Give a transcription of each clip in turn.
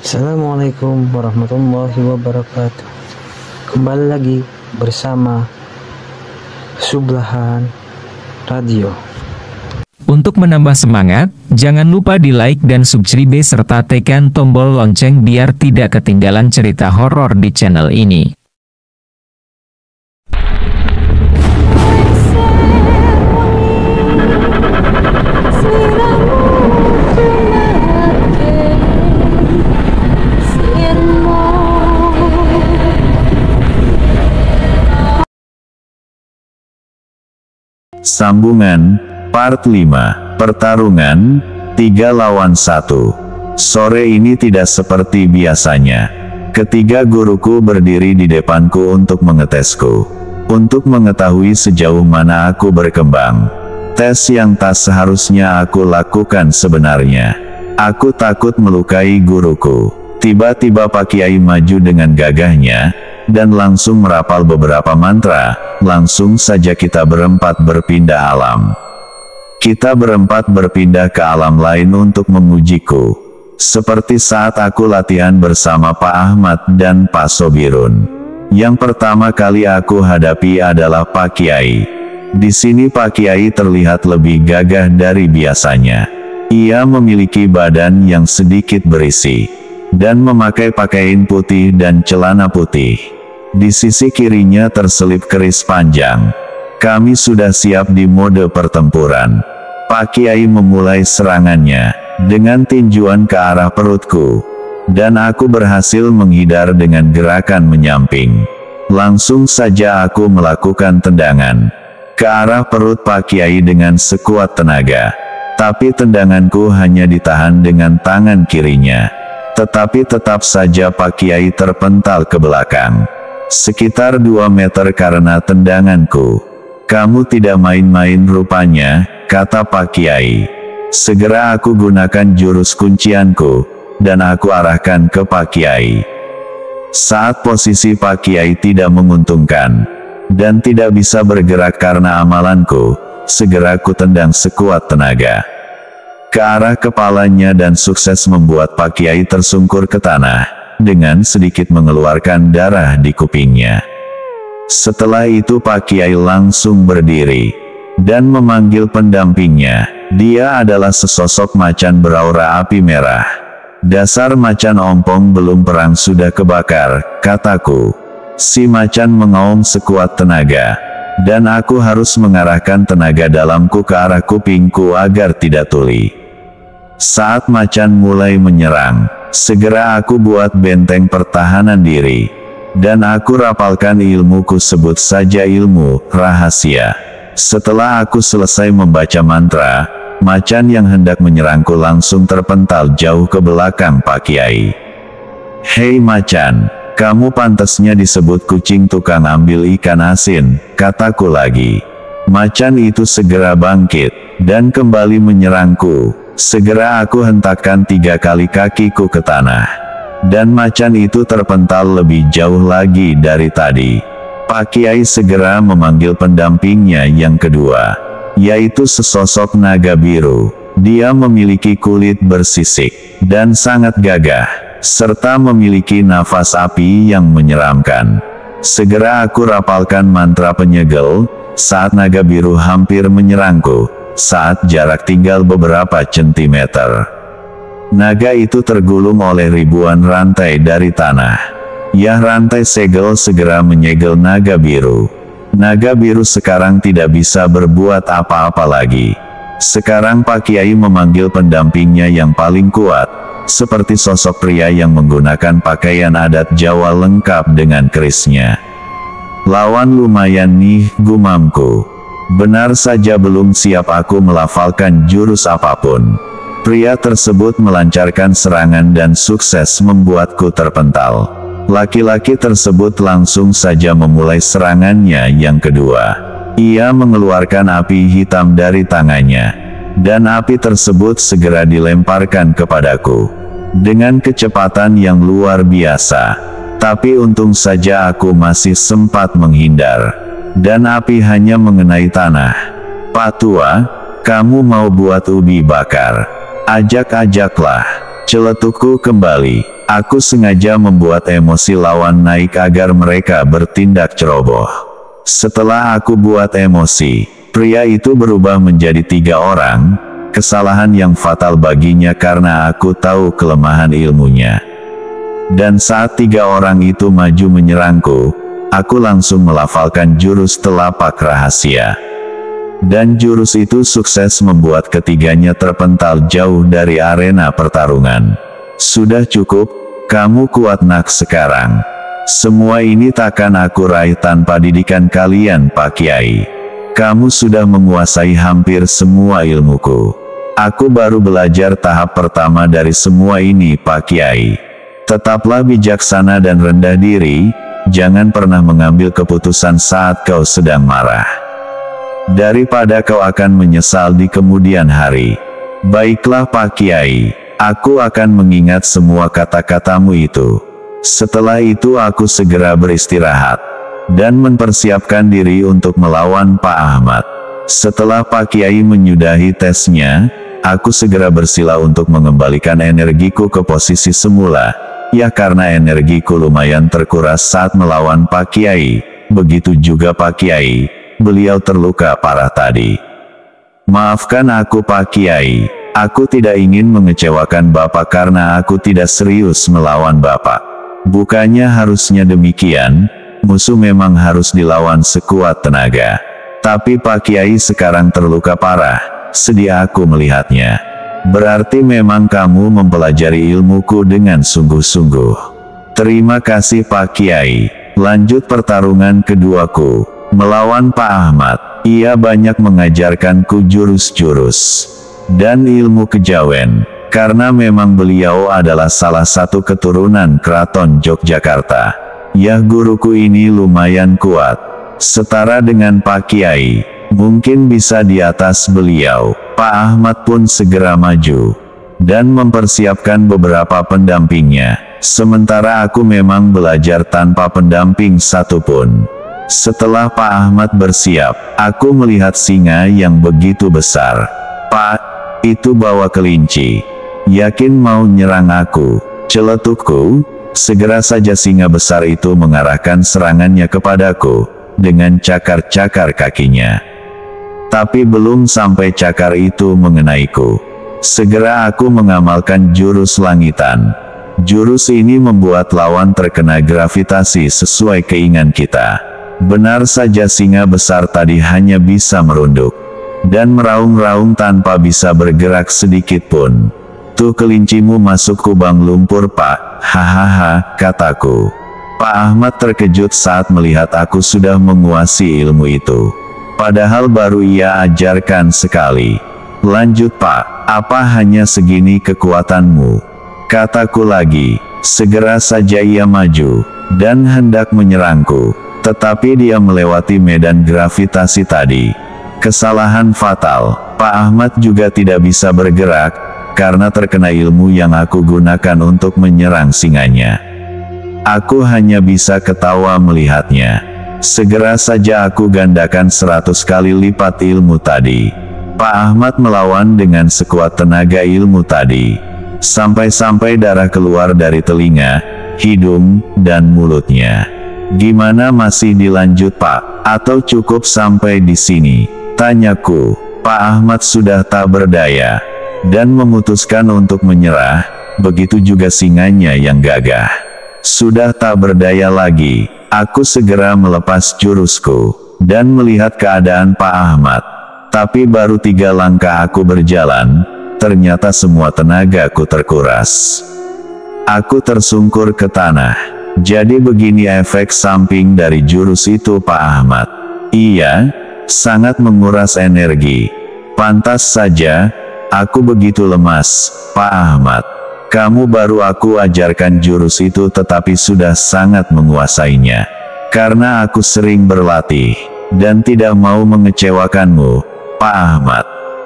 Assalamualaikum warahmatullahi wabarakatuh. Kembali lagi bersama Sublahan Radio. Untuk menambah semangat, jangan lupa di like dan subscribe serta tekan tombol lonceng biar tidak ketinggalan cerita horor di channel ini. Sambungan, part 5, pertarungan, 3 lawan 1. Sore ini tidak seperti biasanya. Ketiga guruku berdiri di depanku untuk mengetesku. Untuk mengetahui sejauh mana aku berkembang. Tes yang tak seharusnya aku lakukan sebenarnya. Aku takut melukai guruku. Tiba-tiba Pak Kiai maju dengan gagahnya, dan langsung merapal beberapa mantra. Langsung saja kita berempat berpindah alam. Kita berempat berpindah ke alam lain untuk memujiku. Seperti saat aku latihan bersama Pak Ahmad dan Pak Sobirun. Yang pertama kali aku hadapi adalah Pak Kiai. Di sini Pak Kiai terlihat lebih gagah dari biasanya. Ia memiliki badan yang sedikit berisi. Dan memakai pakaian putih dan celana putih. Di sisi kirinya terselip keris panjang. Kami sudah siap di mode pertempuran. Pak Kiai memulai serangannya, dengan tinjuan ke arah perutku. Dan aku berhasil menghindar dengan gerakan menyamping. Langsung saja aku melakukan tendangan ke arah perut Pak Kiai dengan sekuat tenaga. Tapi tendanganku hanya ditahan dengan tangan kirinya. Tetapi tetap saja Pak Kiai terpental ke belakang. Sekitar 2 meter karena tendanganku. Kamu tidak main-main rupanya, kata Pak Kiai. Segera aku gunakan jurus kuncianku, dan aku arahkan ke Pak Kiai. Saat posisi Pak Kiai tidak menguntungkan, dan tidak bisa bergerak karena amalanku, segera ku tendang sekuat tenaga ke arah kepalanya dan sukses membuat Pak Kiai tersungkur ke tanah, dengan sedikit mengeluarkan darah di kupingnya. Setelah itu Pak Kiai langsung berdiri, dan memanggil pendampingnya. Dia adalah sesosok macan beraura api merah. Dasar macan ompong belum perang sudah kebakar, kataku. Si macan mengaum sekuat tenaga, dan aku harus mengarahkan tenaga dalamku ke arah kupingku agar tidak tuli. Saat macan mulai menyerang, segera aku buat benteng pertahanan diri. Dan aku rapalkan ilmuku, sebut saja ilmu rahasia. Setelah aku selesai membaca mantra, macan yang hendak menyerangku langsung terpental jauh ke belakang Pak Kiai. Hei macan, kamu pantasnya disebut kucing tukang ambil ikan asin, kataku lagi. Macan itu segera bangkit, dan kembali menyerangku. Segera aku hentakkan 3 kali kakiku ke tanah. Dan macan itu terpental lebih jauh lagi dari tadi. Pak Kiai segera memanggil pendampingnya yang kedua, yaitu sesosok naga biru. Dia memiliki kulit bersisik, dan sangat gagah, serta memiliki nafas api yang menyeramkan. Segera aku rapalkan mantra penyegel, saat naga biru hampir menyerangku. Saat jarak tinggal beberapa sentimeter, naga itu tergulung oleh ribuan rantai dari tanah. Ya, rantai segel segera menyegel naga biru. Naga biru sekarang tidak bisa berbuat apa-apa lagi. Sekarang Pak Kiai memanggil pendampingnya yang paling kuat, seperti sosok pria yang menggunakan pakaian adat Jawa lengkap dengan kerisnya. Lawan lumayan nih, gumamku. Benar saja belum siap aku melafalkan jurus apapun. Pria tersebut melancarkan serangan dan sukses membuatku terpental. Laki-laki tersebut langsung saja memulai serangannya yang kedua. Ia mengeluarkan api hitam dari tangannya. Dan api tersebut segera dilemparkan kepadaku. Dengan kecepatan yang luar biasa. Tapi untung saja aku masih sempat menghindar. Dan api hanya mengenai tanah. Pak Tua, kamu mau buat ubi bakar? Ajak-ajaklah. Celetukku kembali. Aku sengaja membuat emosi lawan naik agar mereka bertindak ceroboh. Setelah aku buat emosi, pria itu berubah menjadi 3 orang, kesalahan yang fatal baginya karena aku tahu kelemahan ilmunya. Dan saat 3 orang itu maju menyerangku, aku langsung melafalkan jurus telapak rahasia. Dan jurus itu sukses membuat ketiganya terpental jauh dari arena pertarungan. Sudah cukup, kamu kuat nak sekarang. Semua ini takkan aku raih tanpa didikan kalian Pak Kiai. Kamu sudah menguasai hampir semua ilmuku. Aku baru belajar tahap pertama dari semua ini Pak Kiai. Tetaplah bijaksana dan rendah diri, jangan pernah mengambil keputusan saat kau sedang marah. Daripada kau akan menyesal di kemudian hari. Baiklah Pak Kiai, aku akan mengingat semua kata-katamu itu. Setelah itu aku segera beristirahat, dan mempersiapkan diri untuk melawan Pak Ahmad. Setelah Pak Kiai menyudahi tesnya, aku segera bersila untuk mengembalikan energiku ke posisi semula. Ya karena energiku lumayan terkuras saat melawan Pak Kiai, begitu juga Pak Kiai, beliau terluka parah tadi. Maafkan aku Pak Kiai, aku tidak ingin mengecewakan Bapak karena aku tidak serius melawan Bapak. Bukannya harusnya demikian, musuh memang harus dilawan sekuat tenaga. Tapi Pak Kiai sekarang terluka parah, sedih aku melihatnya. Berarti memang kamu mempelajari ilmuku dengan sungguh-sungguh. Terima kasih Pak Kiai. Lanjut pertarungan keduaku, melawan Pak Ahmad. Ia banyak mengajarkanku jurus-jurus dan ilmu kejawen, karena memang beliau adalah salah satu keturunan Keraton Yogyakarta. Ya guruku ini lumayan kuat, setara dengan Pak Kiai, mungkin bisa di atas beliau. Pak Ahmad pun segera maju, dan mempersiapkan beberapa pendampingnya, sementara aku memang belajar tanpa pendamping satupun. Setelah Pak Ahmad bersiap, aku melihat singa yang begitu besar. Pak, itu bawa kelinci. Yakin mau nyerang aku? Celetukku. Segera saja singa besar itu mengarahkan serangannya kepadaku, dengan cakar-cakar kakinya. Tapi belum sampai cakar itu mengenaiku, segera aku mengamalkan jurus langitan. Jurus ini membuat lawan terkena gravitasi sesuai keinginan kita. Benar saja singa besar tadi hanya bisa merunduk dan meraung-raung tanpa bisa bergerak sedikit pun. Tuh kelincimu masuk kubang lumpur Pak, hahaha, kataku. Pak Ahmad terkejut saat melihat aku sudah menguasai ilmu itu. Padahal baru ia ajarkan sekali. Lanjut Pak, apa hanya segini kekuatanmu? Kataku lagi. Segera saja ia maju, dan hendak menyerangku. Tetapi dia melewati medan gravitasi tadi. Kesalahan fatal, Pak Ahmad juga tidak bisa bergerak, karena terkena ilmu yang aku gunakan untuk menyerang singanya. Aku hanya bisa ketawa melihatnya. Segera saja aku gandakan 100 kali lipat ilmu tadi. Pak Ahmad melawan dengan sekuat tenaga ilmu tadi. Sampai-sampai darah keluar dari telinga, hidung, dan mulutnya. Gimana masih dilanjut Pak? Atau cukup sampai di sini? Tanyaku. Pak Ahmad sudah tak berdaya, dan memutuskan untuk menyerah, begitu juga singanya yang gagah. Sudah tak berdaya lagi. Aku segera melepas jurusku, dan melihat keadaan Pak Ahmad. Tapi baru 3 langkah aku berjalan, ternyata semua tenagaku terkuras. Aku tersungkur ke tanah. Jadi begini efek samping dari jurus itu Pak Ahmad. Iya, sangat menguras energi. Pantas saja, aku begitu lemas, Pak Ahmad. Kamu baru aku ajarkan jurus itu tetapi sudah sangat menguasainya. Karena aku sering berlatih, dan tidak mau mengecewakanmu, Pak Ahmad.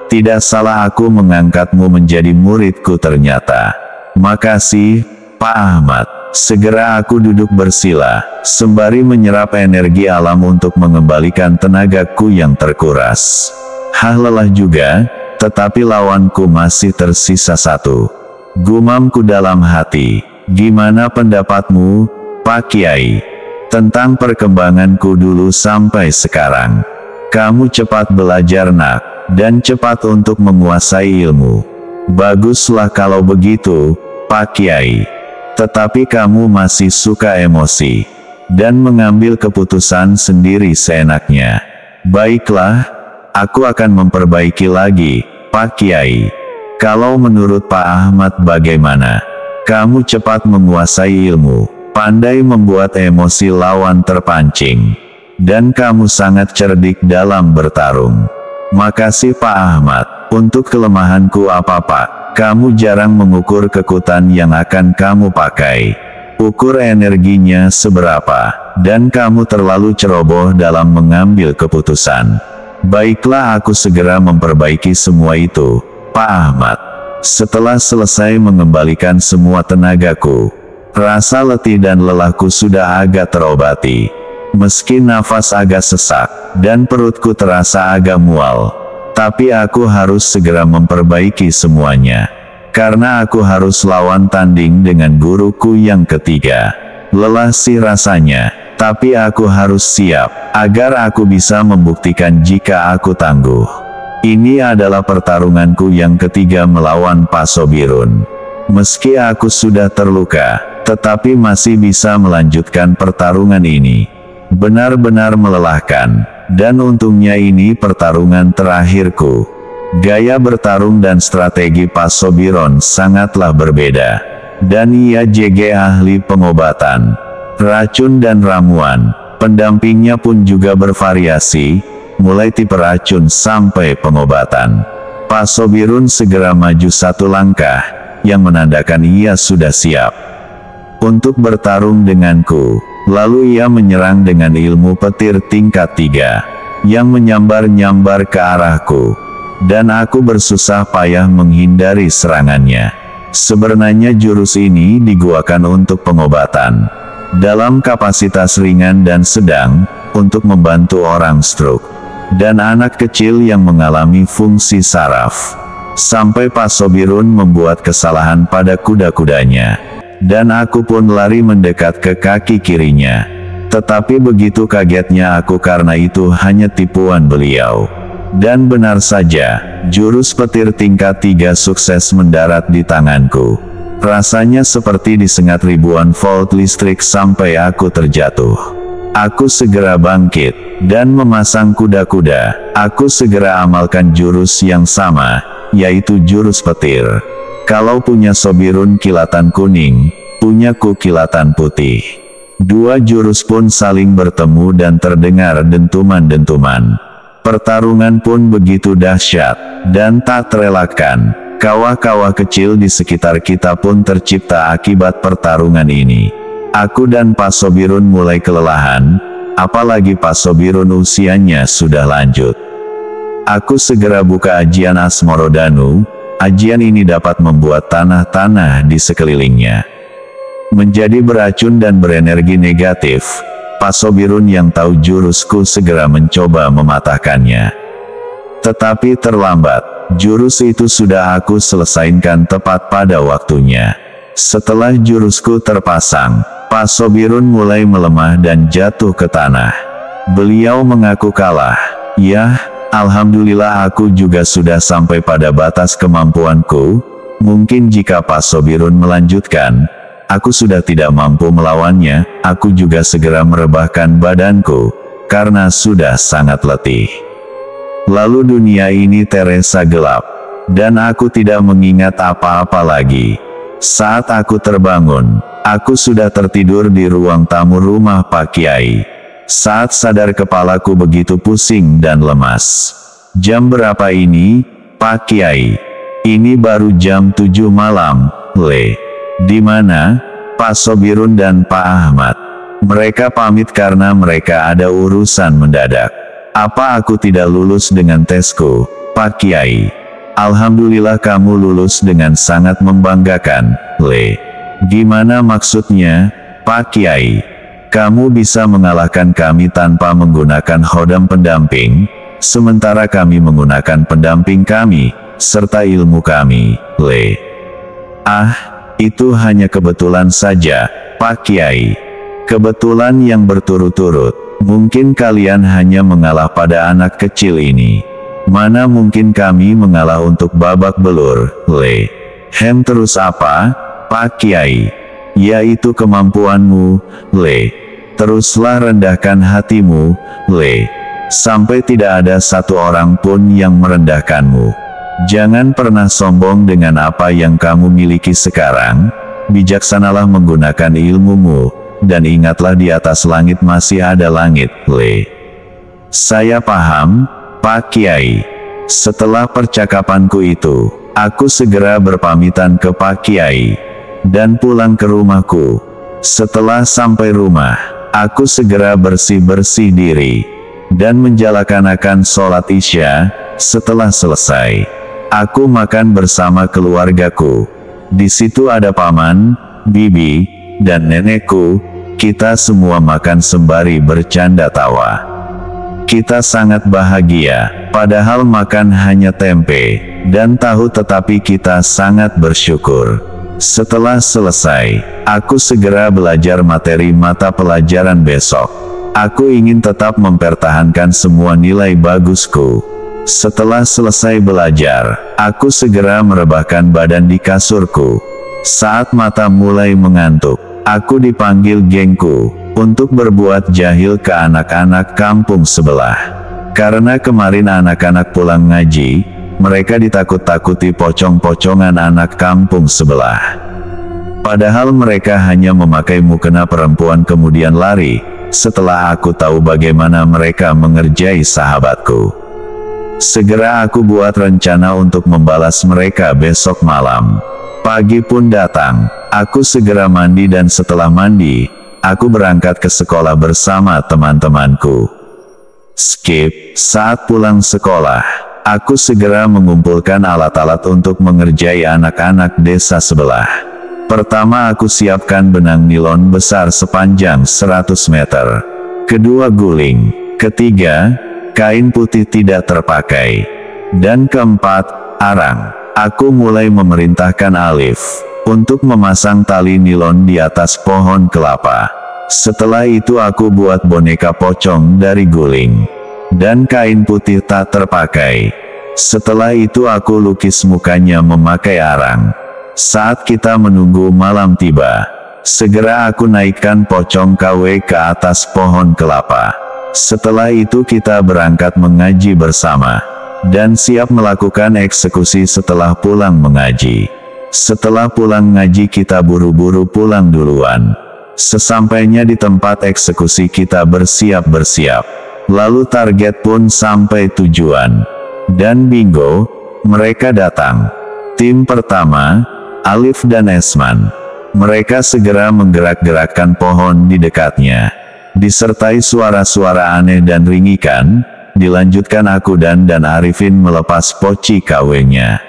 Tidak salah aku mengangkatmu menjadi muridku ternyata. Makasih, Pak Ahmad. Segera aku duduk bersila, sembari menyerap energi alam untuk mengembalikan tenagaku yang terkuras. Lelah juga, tetapi lawanku masih tersisa 1. Gumamku dalam hati, Gimana pendapatmu, Pak Kiai, tentang perkembanganku dulu sampai sekarang? Kamu cepat belajar nak, dan cepat untuk menguasai ilmu. Baguslah kalau begitu, Pak Kiai. Tetapi kamu masih suka emosi, dan mengambil keputusan sendiri seenaknya. Baiklah, aku akan memperbaiki lagi, Pak Kiai. Kalau menurut Pak Ahmad bagaimana? Kamu cepat menguasai ilmu, pandai membuat emosi lawan terpancing. Dan kamu sangat cerdik dalam bertarung. Makasih Pak Ahmad. Untuk kelemahanku apa Pak? Kamu jarang mengukur kekuatan yang akan kamu pakai. Ukur energinya seberapa, dan kamu terlalu ceroboh dalam mengambil keputusan. Baiklah, aku segera memperbaiki semua itu, Pak Ahmad. Setelah selesai mengembalikan semua tenagaku, rasa letih dan lelahku sudah agak terobati. Meski nafas agak sesak, dan perutku terasa agak mual, tapi aku harus segera memperbaiki semuanya. Karena aku harus lawan tanding dengan guruku yang ketiga. Lelah sih rasanya, tapi aku harus siap, agar aku bisa membuktikan jika aku tangguh. Ini adalah pertarunganku yang ketiga melawan Pak Sobirun. Meski aku sudah terluka, tetapi masih bisa melanjutkan pertarungan ini. Benar-benar melelahkan, dan untungnya ini pertarungan terakhirku. Gaya bertarung dan strategi Pak Sobiron sangatlah berbeda. Dan ia JG ahli pengobatan, racun dan ramuan. Pendampingnya pun juga bervariasi, mulai tipe racun sampai pengobatan. Pak Sobirun segera maju satu langkah, yang menandakan ia sudah siap untuk bertarung denganku. Lalu ia menyerang dengan ilmu petir tingkat 3, yang menyambar-nyambar ke arahku. Dan aku bersusah payah menghindari serangannya. Sebenarnya jurus ini digunakan untuk pengobatan, dalam kapasitas ringan dan sedang, untuk membantu orang stroke, dan anak kecil yang mengalami fungsi saraf. Sampai Pak Sobirun membuat kesalahan pada kuda-kudanya. Dan aku pun lari mendekat ke kaki kirinya. Tetapi begitu kagetnya aku karena itu hanya tipuan beliau. Dan benar saja, jurus petir tingkat 3 sukses mendarat di tanganku. Rasanya seperti disengat ribuan volt listrik sampai aku terjatuh. Aku segera bangkit, dan memasang kuda-kuda. Aku segera amalkan jurus yang sama, yaitu jurus petir. Kalau punya Sobirun kilatan kuning, punyaku kilatan putih. Dua jurus pun saling bertemu dan terdengar dentuman-dentuman. Pertarungan pun begitu dahsyat, dan tak terelakkan. Kawah-kawah kecil di sekitar kita pun tercipta akibat pertarungan ini. Aku dan Pak Sobirun mulai kelelahan, apalagi Pak Sobirun usianya sudah lanjut. Aku segera buka ajian Asmorodanu. Ajian ini dapat membuat tanah-tanah di sekelilingnya menjadi beracun dan berenergi negatif. Pak Sobirun yang tahu jurusku segera mencoba mematahkannya. Tetapi terlambat, jurus itu sudah aku selesaikan tepat pada waktunya. Setelah jurusku terpasang, Pak Sobirun mulai melemah dan jatuh ke tanah. Beliau mengaku kalah. "Yah, alhamdulillah aku juga sudah sampai pada batas kemampuanku. Mungkin jika Pak Sobirun melanjutkan, aku sudah tidak mampu melawannya." Aku juga segera merebahkan badanku, karena sudah sangat letih. Lalu dunia ini terasa gelap, dan aku tidak mengingat apa-apa lagi. Saat aku terbangun, aku sudah tertidur di ruang tamu rumah Pak Kiai. Saat sadar kepalaku begitu pusing dan lemas. "Jam berapa ini, Pak Kiai?" "Ini baru jam 7 malam, Le." "Di mana, Pak Sobirun dan Pak Ahmad?" "Mereka pamit karena mereka ada urusan mendadak." "Apa aku tidak lulus dengan tesku, Pak Kiai?" "Alhamdulillah kamu lulus dengan sangat membanggakan, Le." "Gimana maksudnya, Pak Kiai? Kamu bisa mengalahkan kami tanpa menggunakan hodam pendamping, sementara kami menggunakan pendamping kami, serta ilmu kami, Le." "Ah, Itu hanya kebetulan saja, Pak Kiai. Kebetulan yang berturut-turut. Mungkin kalian hanya mengalah pada anak kecil ini. Mana mungkin kami mengalah untuk babak belur, Le. Terus apa, Pak Kiai? Yaitu kemampuanmu, Le. Teruslah rendahkan hatimu, Le. Sampai tidak ada satu orang pun yang merendahkanmu. Jangan pernah sombong dengan apa yang kamu miliki sekarang. Bijaksanalah menggunakan ilmumu, dan ingatlah di atas langit masih ada langit, Le. Saya paham, Pak Kiai. Setelah percakapanku itu, aku segera berpamitan ke Pak Kiai, dan pulang ke rumahku. Setelah sampai rumah, aku segera bersih-bersih diri, dan menjalankan sholat Isya. Setelah selesai, aku makan bersama keluargaku. Di situ ada paman, bibi, dan nenekku. Kita semua makan sembari bercanda tawa. Kita sangat bahagia, padahal makan hanya tempe dan tahu, tetapi kita sangat bersyukur. Setelah selesai, aku segera belajar materi mata pelajaran besok. Aku ingin tetap mempertahankan semua nilai bagusku. Setelah selesai belajar, aku segera merebahkan badan di kasurku. Saat mata mulai mengantuk, aku dipanggil gengku untuk berbuat jahil ke anak-anak kampung sebelah. Karena kemarin anak-anak pulang ngaji, mereka ditakut-takuti pocong-pocongan anak kampung sebelah. Padahal mereka hanya memakai mukena perempuan kemudian lari. Setelah aku tahu bagaimana mereka mengerjai sahabatku, segera aku buat rencana untuk membalas mereka besok malam. Pagi pun datang, aku segera mandi dan setelah mandi, aku berangkat ke sekolah bersama teman-temanku. Saat pulang sekolah, aku segera mengumpulkan alat-alat untuk mengerjai anak-anak desa sebelah. Pertama aku siapkan benang nilon besar sepanjang 100 meter. Kedua guling. Ketiga, kain putih tidak terpakai. Dan keempat, arang. Aku mulai memerintahkan Alif untuk memasang tali nilon di atas pohon kelapa. Setelah itu aku buat boneka pocong dari guling dan kain putih tak terpakai. Setelah itu aku lukis mukanya memakai arang. Saat kita menunggu malam tiba, segera aku naikkan pocong KW ke atas pohon kelapa. Setelah itu kita berangkat mengaji bersama, dan siap melakukan eksekusi setelah pulang mengaji. Setelah pulang ngaji kita buru-buru pulang duluan. Sesampainya di tempat eksekusi kita bersiap-bersiap. Lalu target pun sampai tujuan. Dan bingo, mereka datang. Tim pertama, Alif dan Esman. Mereka segera menggerak-gerakkan pohon di dekatnya. Disertai suara-suara aneh dan ringikan, dilanjutkan aku dan Arifin melepas poci KW-nya.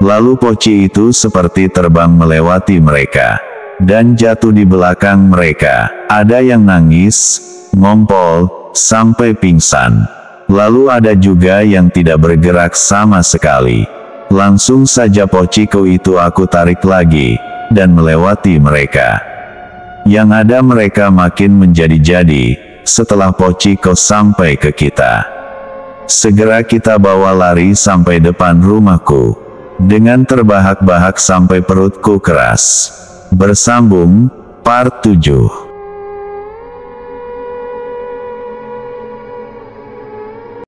Lalu poci itu seperti terbang melewati mereka, dan jatuh di belakang mereka. Ada yang nangis, ngompol, sampai pingsan. Lalu ada juga yang tidak bergerak sama sekali. Langsung saja pociku itu aku tarik lagi, dan melewati mereka. Yang ada mereka makin menjadi-jadi, setelah pociko sampai ke kita. Segera kita bawa lari sampai depan rumahku, dengan terbahak-bahak sampai perutku keras. Bersambung, part 7.